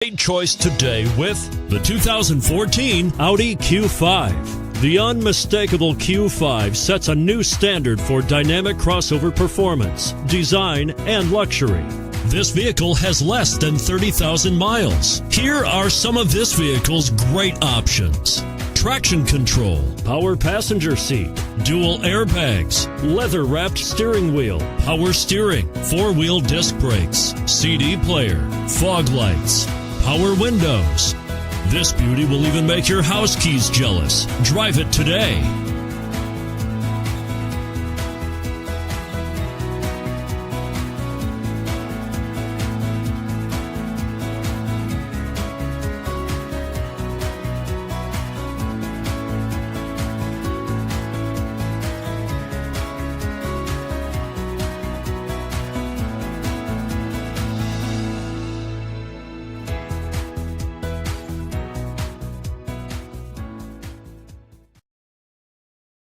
Great choice today with the 2014 Audi Q5. The unmistakable Q5 sets a new standard for dynamic crossover performance, design, and luxury. This vehicle has less than 30,000 miles. Here are some of this vehicle's great options: traction control, power passenger seat, dual airbags, leather-wrapped steering wheel, power steering, four-wheel disc brakes, CD player, fog lights, power windows. This beauty will even make your house keys jealous. Drive it today.